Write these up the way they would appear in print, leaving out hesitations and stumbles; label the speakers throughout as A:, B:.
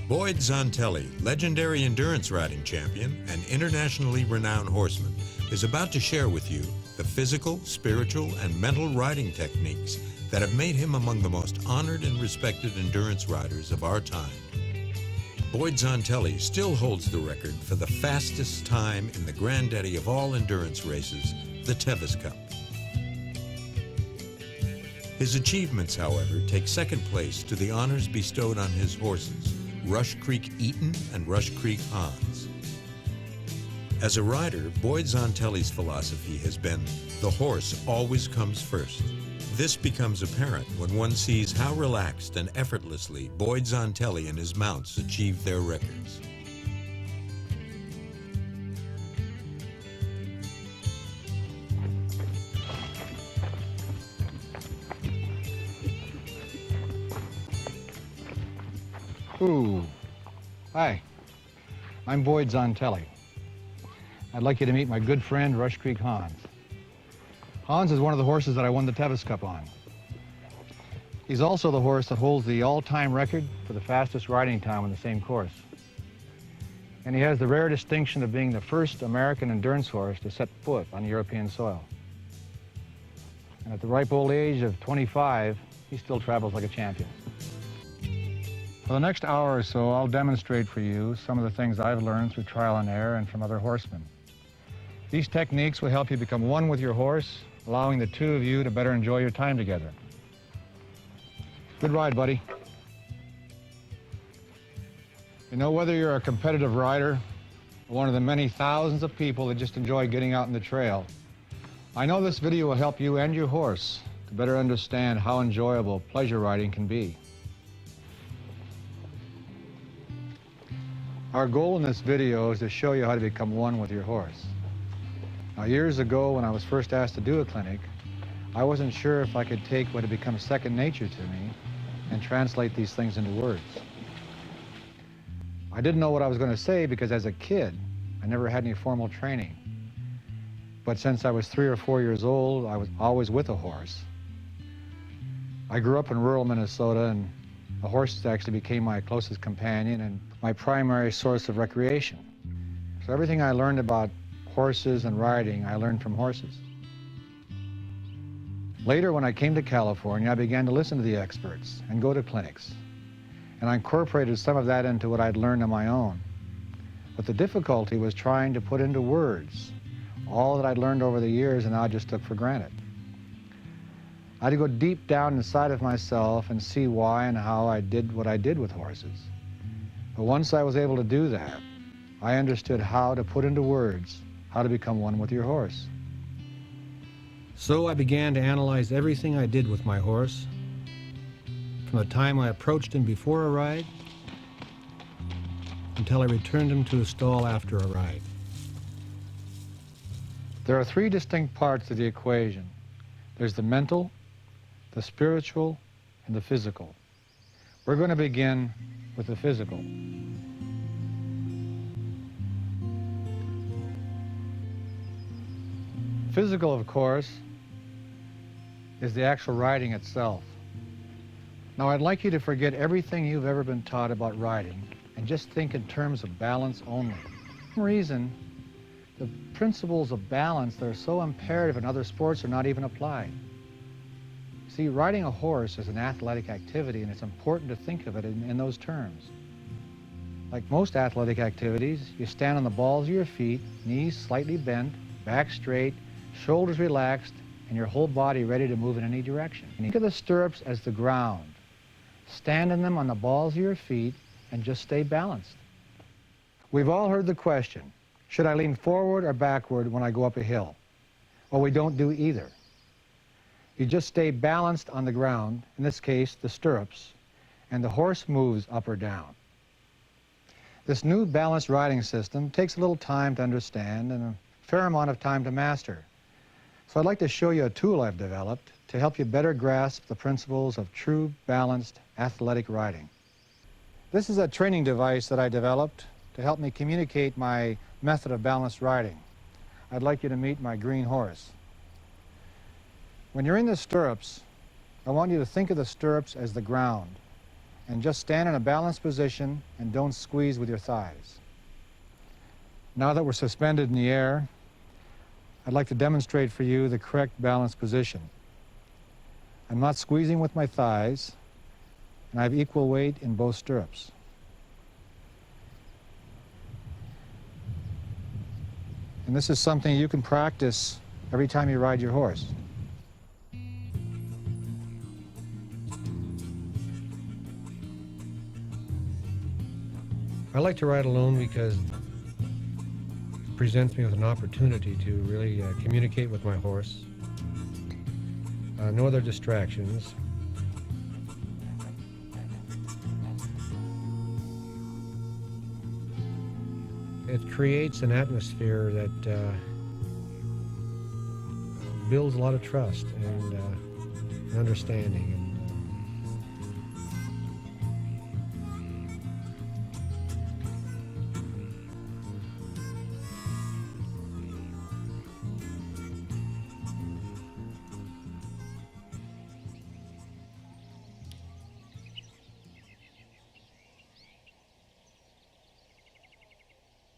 A: Boyd Zontelli, legendary endurance riding champion and internationally renowned horseman, is about to share with you the physical, spiritual, and mental riding techniques that have made him among the most honored and respected endurance riders of our time. Boyd Zontelli still holds the record for the fastest time in the granddaddy of all endurance races, the Tevis Cup. His achievements, however, take second place to the honors bestowed on his horses, Rush Creek Eaton and Rush Creek Hans. As a rider, Boyd Zontelli's philosophy has been, the horse always comes first. This becomes apparent when one sees how relaxed and effortlessly Boyd Zontelli and his mounts achieve their records.
B: Ooh. Hi, I'm Boyd Zontelli. I'd like you to meet my good friend, Rush Creek Hans. Hans is one of the horses that I won the Tevis Cup on. He's also the horse that holds the all-time record for the fastest riding time on the same course. And he has the rare distinction of being the first American endurance horse to set foot on European soil. And at the ripe old age of 25, he still travels like a champion. For the next hour or so, I'll demonstrate for you some of the things I've learned through trial and error and from other horsemen. These techniques will help you become one with your horse, allowing the two of you to better enjoy your time together. Good ride, buddy. You know, whether you're a competitive rider or one of the many thousands of people that just enjoy getting out in the trail, I know this video will help you and your horse to better understand how enjoyable pleasure riding can be. Our goal in this video is to show you how to become one with your horse. Now, years ago, when I was first asked to do a clinic, I wasn't sure if I could take what had become second nature to me and translate these things into words. I didn't know what I was going to say because as a kid, I never had any formal training. But since I was 3 or 4 years old, I was always with a horse. I grew up in rural Minnesota, and the horse actually became my closest companion and my primary source of recreation. So everything I learned about horses and riding, I learned from horses. Later, when I came to California, I began to listen to the experts and go to clinics. And I incorporated some of that into what I'd learned on my own. But the difficulty was trying to put into words all that I'd learned over the years and I just took for granted. I had to go deep down inside of myself and see why and how I did what I did with horses. But once I was able to do that, I understood how to put into words how to become one with your horse. So I began to analyze everything I did with my horse, from the time I approached him before a ride until I returned him to the stall after a ride. There are 3 distinct parts to the equation. There's the mental, the spiritual, and the physical. We're going to begin with the physical. Physical, of course, is the actual riding itself. Now, I'd like you to forget everything you've ever been taught about riding and just think in terms of balance only. For some reason, the principles of balance that are so imperative in other sports are not even applied. See, riding a horse is an athletic activity, and it's important to think of it in those terms. Like most athletic activities, you stand on the balls of your feet, knees slightly bent, back straight, shoulders relaxed, and your whole body ready to move in any direction. Think of the stirrups as the ground. Stand in them on the balls of your feet and just stay balanced. We've all heard the question, should I lean forward or backward when I go up a hill? Well, we don't do either. You just stay balanced on the ground, in this case, the stirrups, and the horse moves up or down. This new balanced riding system takes a little time to understand and a fair amount of time to master. So I'd like to show you a tool I've developed to help you better grasp the principles of true, balanced, athletic riding. This is a training device that I developed to help me communicate my method of balanced riding. I'd like you to meet my green horse. When you're in the stirrups, I want you to think of the stirrups as the ground. And just stand in a balanced position and don't squeeze with your thighs. Now that we're suspended in the air, I'd like to demonstrate for you the correct balanced position. I'm not squeezing with my thighs, and I have equal weight in both stirrups. And this is something you can practice every time you ride your horse. I like to ride alone because it presents me with an opportunity to really communicate with my horse. No other distractions. It creates an atmosphere that builds a lot of trust and understanding.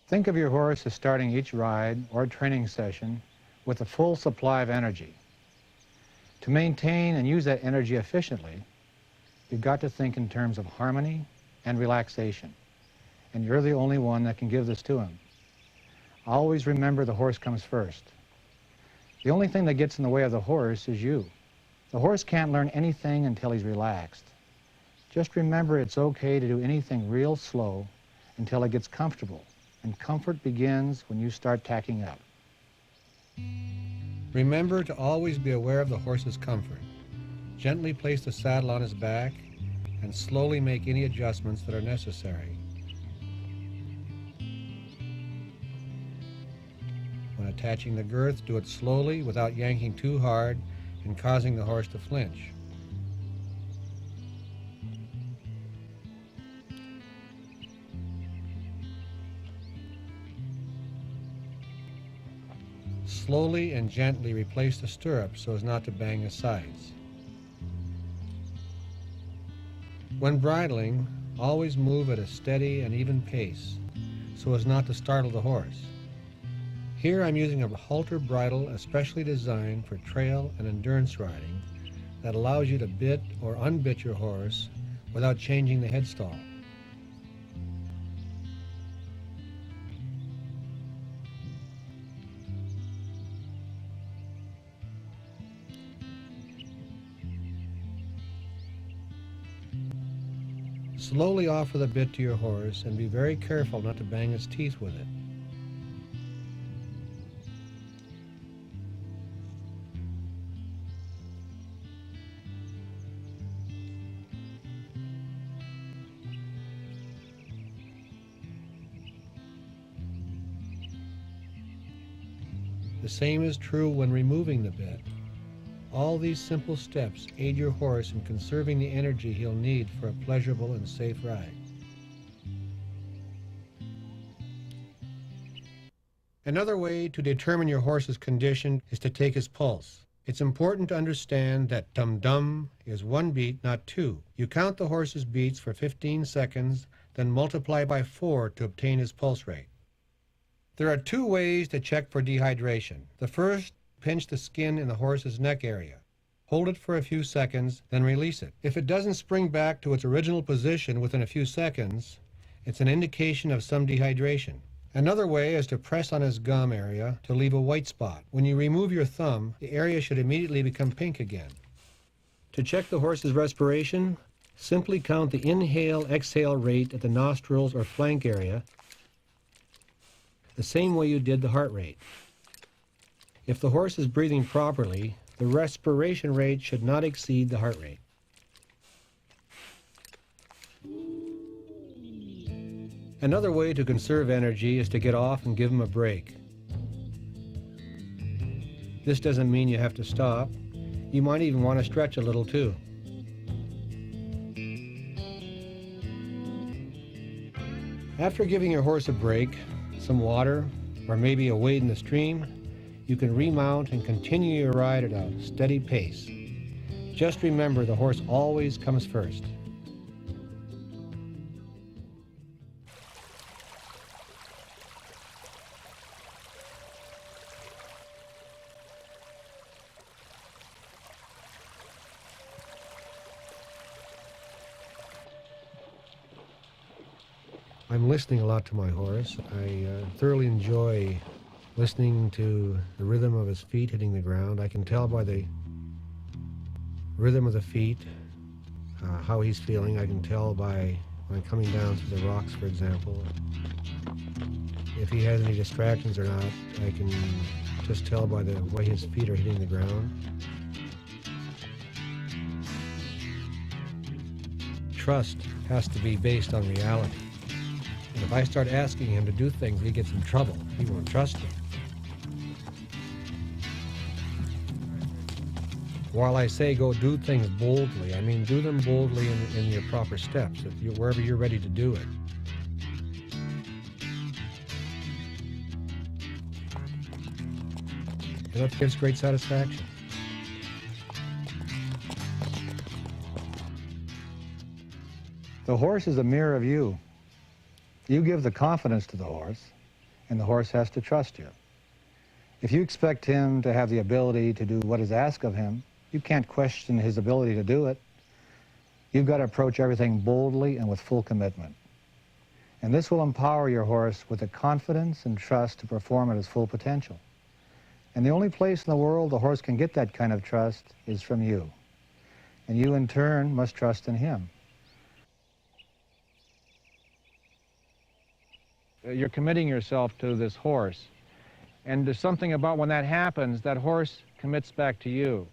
B: Think of your horse as starting each ride or training session with a full supply of energy. To maintain and use that energy efficiently, you've got to think in terms of harmony and relaxation. And you're the only one that can give this to him. Always remember the horse comes first. The only thing that gets in the way of the horse is you. The horse can't learn anything until he's relaxed. Just remember it's okay to do anything real slow until it gets comfortable. And comfort begins when you start tacking up. Remember to always be aware of the horse's comfort. Gently place the saddle on his back and slowly make any adjustments that are necessary. When attaching the girth, do it slowly without yanking too hard and causing the horse to flinch. Slowly and gently replace the stirrups so as not to bang his sides. When bridling, always move at a steady and even pace so as not to startle the horse. Here I'm using a halter bridle especially designed for trail and endurance riding that allows you to bit or unbit your horse without changing the headstall. Slowly offer the bit to your horse and be very careful not to bang its teeth with it. The same is true when removing the bit. All these simple steps aid your horse in conserving the energy he'll need for a pleasurable and safe ride. Another way to determine your horse's condition is to take his pulse. It's important to understand that dum-dum is 1 beat, not 2. You count the horse's beats for 15 seconds, then multiply by 4 to obtain his pulse rate. There are 2 ways to check for dehydration. The first, pinch the skin in the horse's neck area. Hold it for a few seconds, then release it. If it doesn't spring back to its original position within a few seconds, it's an indication of some dehydration. Another way is to press on his gum area to leave a white spot. When you remove your thumb, the area should immediately become pink again. To check the horse's respiration, simply count the inhale-exhale rate at the nostrils or flank area, the same way you did the heart rate. If the horse is breathing properly, the respiration rate should not exceed the heart rate. Another way to conserve energy is to get off and give him a break. This doesn't mean you have to stop. You might even want to stretch a little too. After giving your horse a break, some water, or maybe a wade in the stream, you can remount and continue your ride at a steady pace. Just remember the horse always comes first.
C: I'm listening a lot to my horse. I thoroughly enjoy listening to the rhythm of his feet hitting the ground. I can tell by the rhythm of the feet how he's feeling. I can tell by when coming down through the rocks, for example, if he has any distractions or not. I can just tell by the way his feet are hitting the ground. Trust has to be based on reality. And if I start asking him to do things, he gets in trouble. He won't trust me. While I say go do things boldly, I mean do them boldly in your proper steps, wherever you're ready to do it. And that gives great satisfaction.
B: The horse is a mirror of you. You give the confidence to the horse, and the horse has to trust you. If you expect him to have the ability to do what is asked of him, you can't question his ability to do it. You've got to approach everything boldly and with full commitment. And this will empower your horse with the confidence and trust to perform at his full potential. And the only place in the world the horse can get that kind of trust is from you. And you, in turn, must trust in him. You're committing yourself to this horse. And there's something about when that happens, that horse commits back to you.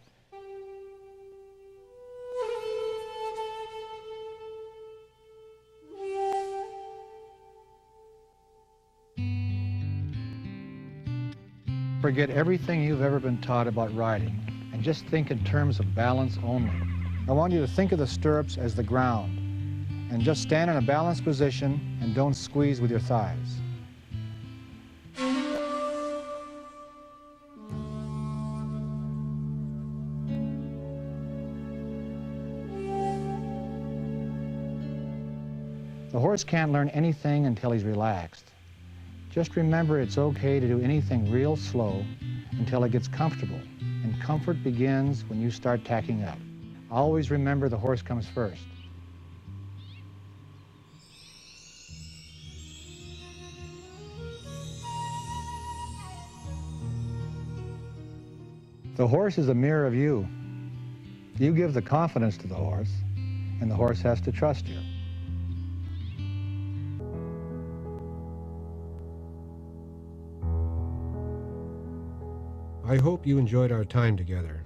B: Forget everything you've ever been taught about riding and just think in terms of balance only. I want you to think of the stirrups as the ground and just stand in a balanced position and don't squeeze with your thighs. The horse can't learn anything until he's relaxed. Just remember it's okay to do anything real slow until it gets comfortable, and comfort begins when you start tacking up. Always remember the horse comes first. The horse is a mirror of you. You give the confidence to the horse, and the horse has to trust you.
C: I hope you enjoyed our time together.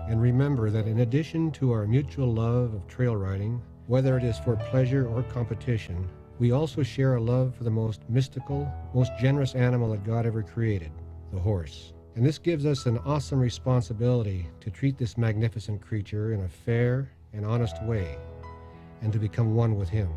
C: And remember that in addition to our mutual love of trail riding, whether it is for pleasure or competition, we also share a love for the most mystical, most generous animal that God ever created, the horse. And this gives us an awesome responsibility to treat this magnificent creature in a fair and honest way, and to become one with him.